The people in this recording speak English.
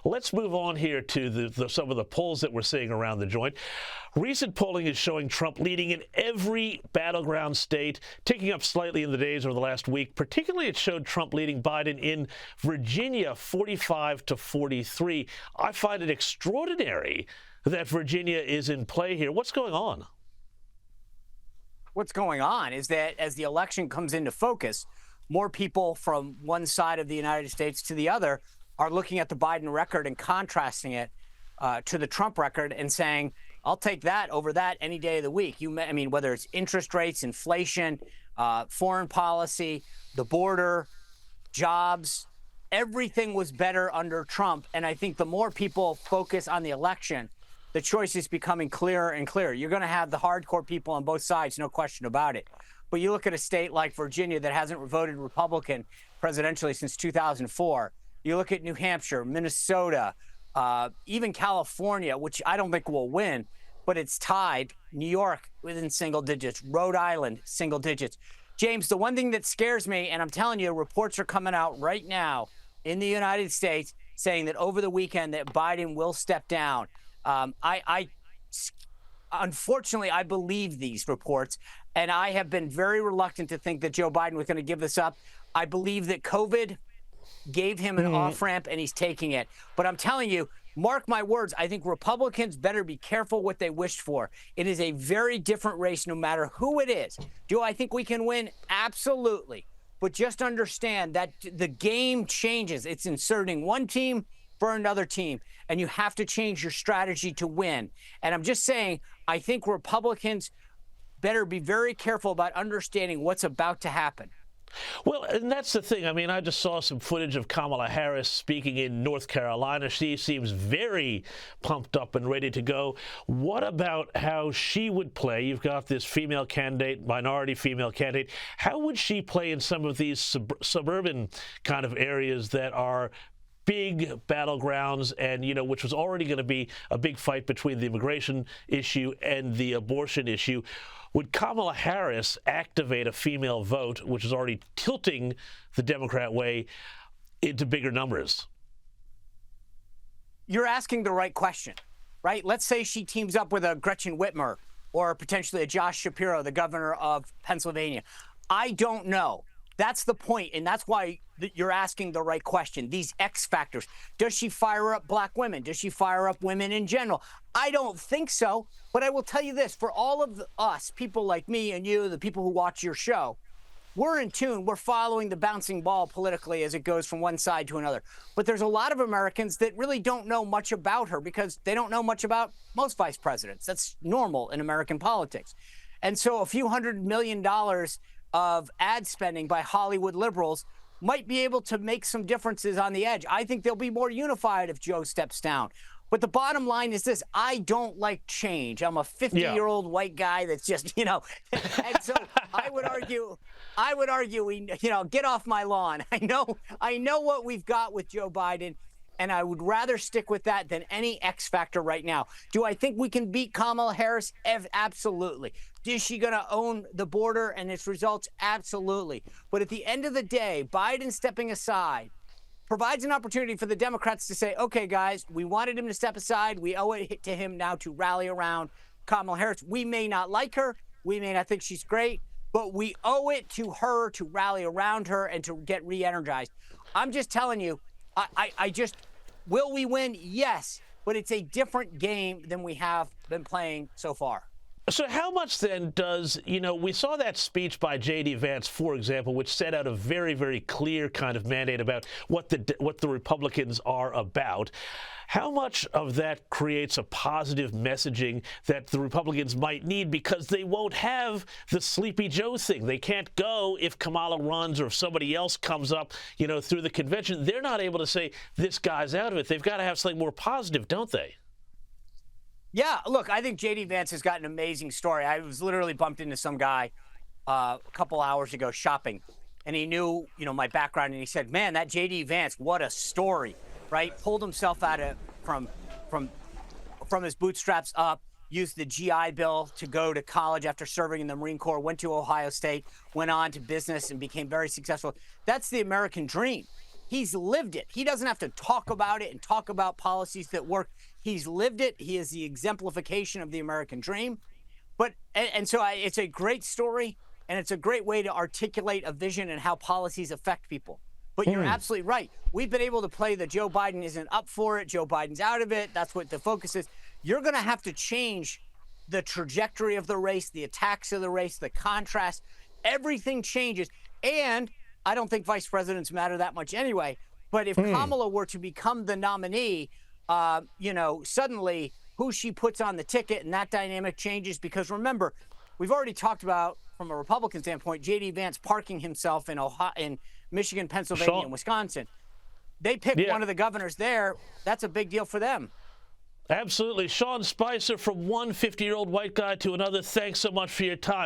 Let's move on here to some of the polls that we're seeing around the joint. Recent polling is showing Trump leading in every battleground state, ticking up slightly in the days over the last week. Particularly, it showed Trump leading Biden in Virginia, 45-43. I find it extraordinary that Virginia is in play here. What's going on? What's going on is that as the election comes into focus, more people from one side of the United States to the other are looking at the Biden record and contrasting it to the Trump record and saying, I'll take that over that any day of the week. I mean, whether it's interest rates, inflation, foreign policy, the border, jobs, everything was better under Trump. And I think the more people focus on the election, the choice is becoming clearer and clearer. You're going to have the hardcore people on both sides, no question about it. But you look at a state like Virginia that hasn't voted Republican presidentially since 2004. You look at New Hampshire, Minnesota, even California, which I don't think will win, but it's tied. New York within single digits, Rhode Island, single digits. James, the one thing that scares me, and I'm telling you, reports are coming out right now in the United States saying that over the weekend that Biden will step down. Unfortunately, I believe these reports, and I have been very reluctant to think that Joe Biden was going to give this up. I believe that COVID gave him an off-ramp, and he's taking it. But I'm telling you, mark my words, I think Republicans better be careful what they wished for. It is a very different race no matter who it is. Do I think we can win? Absolutely. But just understand that the game changes. It's inserting one team for another team, and you have to change your strategy to win. And I'm just saying, I think Republicans better be very careful about understanding what's about to happen. Well, and that's the thing. I mean, I just saw some footage of Kamala Harris speaking in North Carolina. She seems very pumped up and ready to go. What about how she would play? You've got this female candidate, minority female candidate. How would she play in some of these suburban kind of areas that are big battlegrounds and, you know, which was already going to be a big fight between the immigration issue and the abortion issue? Would Kamala Harris activate a female vote, which is already tilting the Democrat way, into bigger numbers? You're asking the right question, right? Let's say she teams up with a Gretchen Whitmer or potentially a Josh Shapiro, the governor of Pennsylvania. I don't know. That's the point, and that's why you're asking the right question. These X factors. Does she fire up black women? Does she fire up women in general? I don't think so, but I will tell you this. For all of us, people like me and you, the people who watch your show, we're in tune. We're following the bouncing ball politically as it goes from one side to another. But there's a lot of Americans that really don't know much about her because they don't know much about most vice presidents. That's normal in American politics. And so a few $100 million of ad spending by Hollywood liberals might be able to make some differences on the edge. I think they'll be more unified if Joe steps down. But the bottom line is this: I don't like change. I'm a 50-year-old white guy that's just, and so I would argue, we, get off my lawn. I know what we've got with Joe Biden, and I would rather stick with that than any X factor right now. Do I think we can beat Kamala Harris? Absolutely. Is she going to own the border and its results? Absolutely. But at the end of the day, Biden stepping aside provides an opportunity for the Democrats to say, okay, guys, we wanted him to step aside. We owe it to him now to rally around Kamala Harris. We may not like her. We may not think she's great, but we owe it to her to rally around her and to get re-energized. I'm just telling you, will we win? Yes, but it's a different game than we have been playing so far. So how much then does, we saw that speech by J.D. Vance, for example, which set out a very, very clear kind of mandate about what the Republicans are about. How much of that creates a positive messaging that the Republicans might need, because they won't have the Sleepy Joe thing? They can't go if Kamala runs or if somebody else comes up, through the convention. They're not able to say this guy's out of it. They've got to have something more positive, don't they? Yeah, look, I think J.D. Vance has got an amazing story. I was literally bumped into some guy a couple hours ago shopping, and he knew, my background, and he said, man, that J.D. Vance, what a story, right? Pulled himself out of from his bootstraps up, used the GI Bill to go to college after serving in the Marine Corps, went to Ohio State, went on to business and became very successful. That's the American dream. He's lived it. He doesn't have to talk about it and talk about policies that work. He's lived it. He is the exemplification of the American dream. But so it's a great story, and it's a great way to articulate a vision and how policies affect people. But you're absolutely right. We've been able to play the Joe Biden isn't up for it. Joe Biden's out of it. That's what the focus is. You're going to have to change the trajectory of the race, the attacks of the race, the contrast. Everything changes. And I don't think vice presidents matter that much anyway. But if Kamala were to become the nominee, suddenly who she puts on the ticket and that dynamic changes. Because remember, we've already talked about, from a Republican standpoint, J.D. Vance parking himself in Michigan, Pennsylvania, and Wisconsin. They pick one of the governors there. That's a big deal for them. Absolutely. Sean Spicer, from one 50-year-old white guy to another, thanks so much for your time.